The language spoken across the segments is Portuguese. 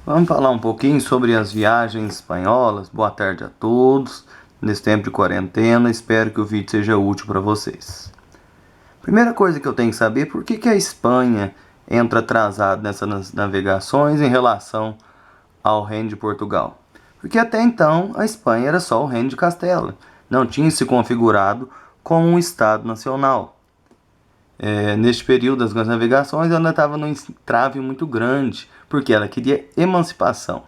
Vamos falar um pouquinho sobre as viagens espanholas. Boa tarde a todos. Nesse tempo de quarentena, espero que o vídeo seja útil para vocês. Primeira coisa que eu tenho que saber é por que a Espanha entra atrasada nessas navegações em relação ao Reino de Portugal. Porque até então a Espanha era só o Reino de Castela, não tinha se configurado como um Estado nacional. Neste período das grandes navegações, ela estava num entrave muito grande, porque ela queria emancipação,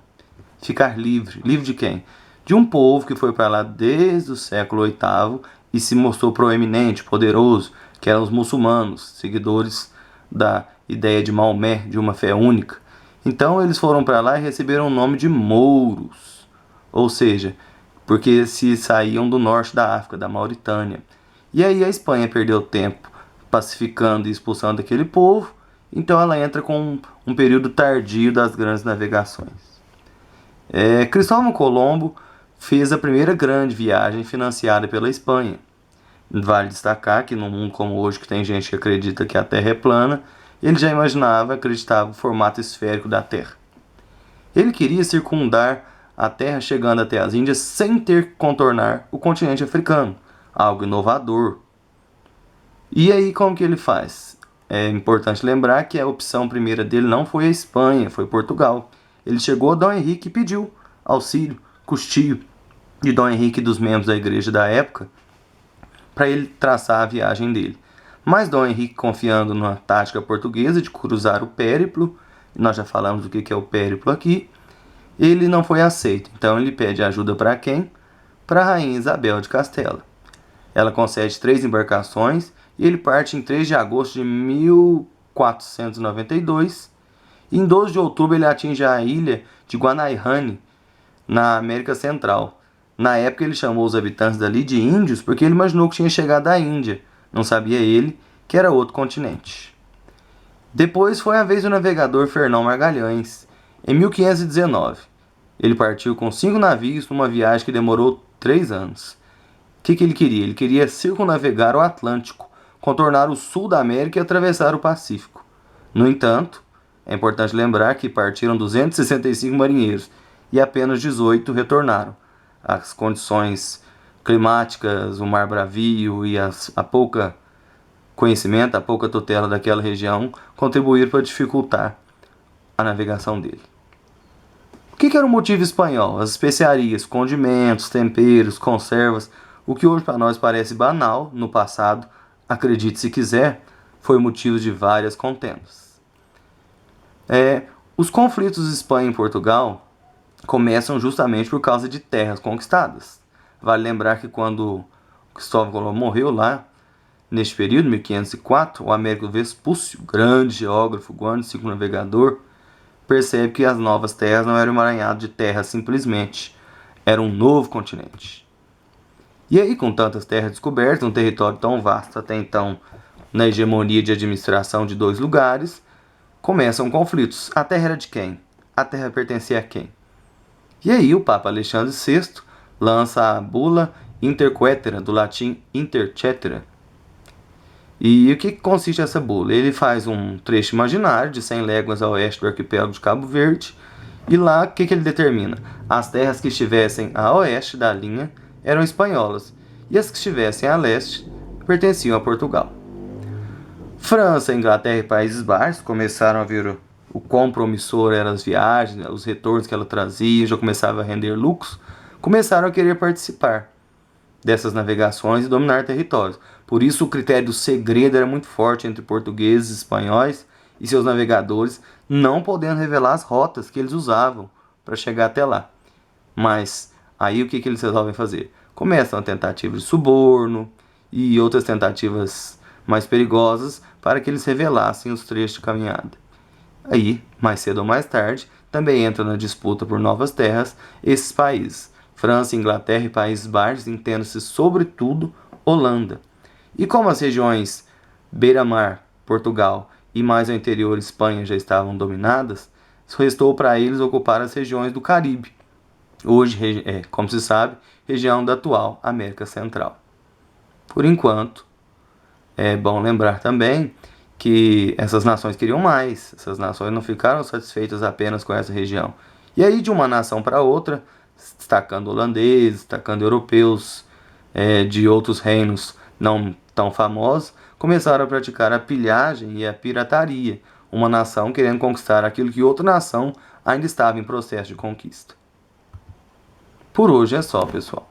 ficar livre. Livre de quem? De um povo que foi para lá desde o século VIII e se mostrou proeminente, poderoso, que eram os muçulmanos, seguidores da ideia de Maomé, de uma fé única. Então eles foram para lá e receberam o nome de mouros, ou seja, porque se saíam do norte da África, da Mauritânia. E aí a Espanha perdeu tempo pacificando e expulsando aquele povo, então ela entra com um período tardio das grandes navegações. Cristóvão Colombo fez a primeira grande viagem financiada pela Espanha. Vale destacar que num mundo como hoje, que tem gente que acredita que a Terra é plana, ele já acreditava o formato esférico da Terra. Ele queria circundar a Terra chegando até as Índias sem ter que contornar o continente africano, algo inovador. E aí como que ele faz? É importante lembrar que a opção primeira dele não foi a Espanha, foi Portugal. Ele chegou a Dom Henrique e pediu auxílio, custeio de Dom Henrique e dos membros da igreja da época para ele traçar a viagem dele. Mas Dom Henrique, confiando na tática portuguesa de cruzar o périplo, nós já falamos do que é o périplo aqui, ele não foi aceito. Então ele pede ajuda para quem? Para a rainha Isabel de Castela. Ela concede 3 embarcações e ele parte em 3 de agosto de 1492. E em 12 de outubro ele atinge a ilha de Guanayani, na América Central. Na época ele chamou os habitantes dali de índios porque ele imaginou que tinha chegado da Índia. Não sabia ele que era outro continente. Depois foi a vez do navegador Fernão Magalhães, em 1519. Ele partiu com 5 navios numa viagem que demorou 3 anos. O que ele queria? Ele queria circunnavegar o Atlântico, contornar o sul da América e atravessar o Pacífico. No entanto, é importante lembrar que partiram 265 marinheiros e apenas 18 retornaram. As condições climáticas, o mar bravio e a pouca conhecimento, a pouca tutela daquela região contribuíram para dificultar a navegação dele. O que era o motivo espanhol? As especiarias, condimentos, temperos, conservas. O que hoje para nós parece banal, no passado, acredite se quiser, foi motivo de várias contendas. Os conflitos Espanha e Portugal começam justamente por causa de terras conquistadas. Vale lembrar que quando Cristóvão Colombo morreu lá, neste período, 1504, o Américo Vespúcio, grande geógrafo, grande circunnavegador, percebe que as novas terras não eram um emaranhado de terras simplesmente, era um novo continente. E aí, com tantas terras descobertas, um território tão vasto até então, na hegemonia de administração de 2 lugares, começam conflitos. A terra era de quem? A terra pertencia a quem? E aí o Papa Alexandre VI lança a bula Interquetera, do latim inter cetera. E o que consiste essa bula? Ele faz um trecho imaginário de 100 léguas a oeste do arquipélago de Cabo Verde, e lá o que ele determina? As terras que estivessem a oeste da linha eram espanholas, e as que estivessem a leste pertenciam a Portugal. França, Inglaterra e Países Baixos começaram a ver o quão promissor eram as viagens, os retornos que ela trazia, já começava a render lucros, começaram a querer participar dessas navegações e dominar territórios. Por isso o critério do segredo era muito forte entre portugueses, espanhóis e seus navegadores, não podendo revelar as rotas que eles usavam para chegar até lá. Mas aí o que eles resolvem fazer? Começam a tentativa de suborno e outras tentativas mais perigosas para que eles revelassem os trechos de caminhada. Aí, mais cedo ou mais tarde, também entra na disputa por novas terras esses países. França, Inglaterra e Países Baixos, entenda-se sobretudo Holanda. E como as regiões beira-mar, Portugal e mais ao interior Espanha já estavam dominadas, restou para eles ocupar as regiões do Caribe. Hoje, como se sabe, região da atual América Central. Por enquanto, é bom lembrar também que essas nações queriam mais. Essas nações não ficaram satisfeitas apenas com essa região. E aí, de uma nação para outra, destacando holandeses, destacando europeus, de outros reinos não tão famosos, começaram a praticar a pilhagem e a pirataria, uma nação querendo conquistar aquilo que outra nação ainda estava em processo de conquista. Por hoje é só, pessoal.